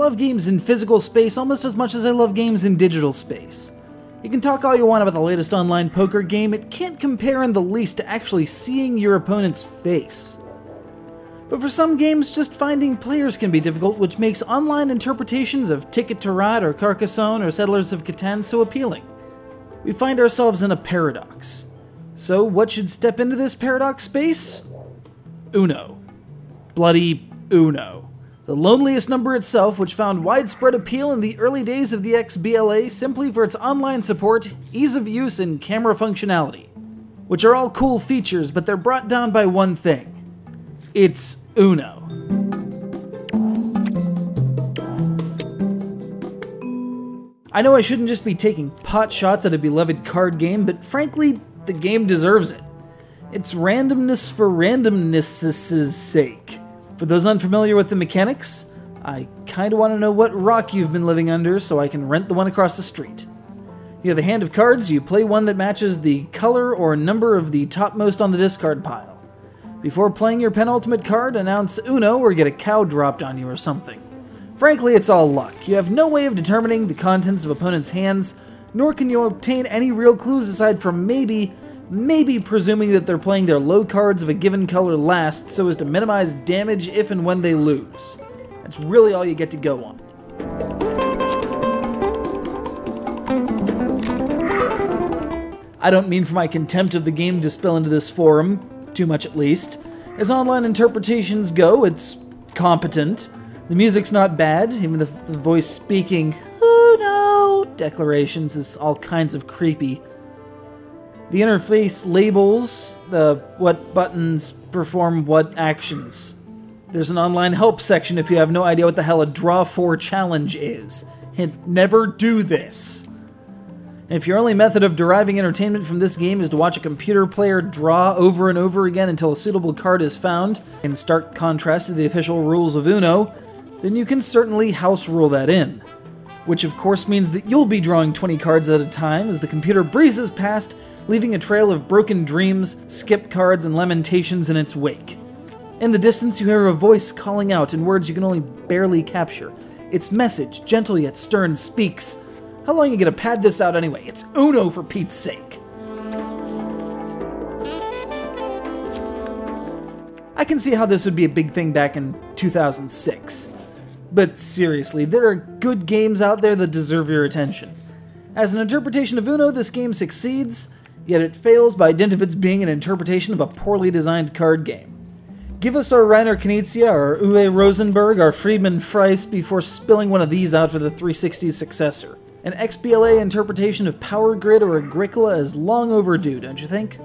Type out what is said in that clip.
love games in physical space almost as much as I love games in digital space. You can talk all you want about the latest online poker game, it can't compare in the least to actually seeing your opponent's face. But for some games, just finding players can be difficult, which makes online interpretations of Ticket to Ride or Carcassonne or Settlers of Catan so appealing. We find ourselves in a paradox. So what should step into this paradox space? Uno. Bloody Uno. The loneliest number itself, which found widespread appeal in the early days of the XBLA simply for its online support, ease of use, and camera functionality. Which are all cool features, but they're brought down by one thing. It's Uno. I know I shouldn't just be taking pot shots at a beloved card game, but frankly, the game deserves it. It's randomness for randomness' sake. For those unfamiliar with the mechanics, I kinda want to know what rock you've been living under so I can rent the one across the street. You have a hand of cards, you play one that matches the color or number of the topmost on the discard pile. Before playing your penultimate card, announce Uno or get a cow dropped on you or something. Frankly, it's all luck. You have no way of determining the contents of opponents' hands, nor can you obtain any real clues aside from maybe presuming that they're playing their low cards of a given color last so as to minimize damage if and when they lose. That's really all you get to go on. I don't mean for my contempt of the game to spill into this forum, too much at least. As online interpretations go, it's competent. The music's not bad, even the voice speaking, "Oh no," declarations is all kinds of creepy. The interface labels what buttons perform what actions. There's an online help section if you have no idea what the hell a draw 4 challenge is. Hint, never do this. And if your only method of deriving entertainment from this game is to watch a computer player draw over and over again until a suitable card is found, in stark contrast to the official rules of Uno, then you can certainly house rule that in. Which of course means that you'll be drawing 20 cards at a time as the computer breezes past, leaving a trail of broken dreams, skip cards, and lamentations in its wake. In the distance, you hear a voice calling out in words you can only barely capture. Its message, gentle yet stern, speaks, "How long you gonna pad this out anyway? It's Uno, for Pete's sake!" I can see how this would be a big thing back in 2006. But seriously, there are good games out there that deserve your attention. As an interpretation of Uno, this game succeeds, yet it fails by dint of its being an interpretation of a poorly designed card game. Give us our Reiner Knizia, our Uwe Rosenberg, our Friedman Freiss before spilling one of these out for the 360's successor. An XBLA interpretation of Power Grid or Agricola is long overdue, don't you think?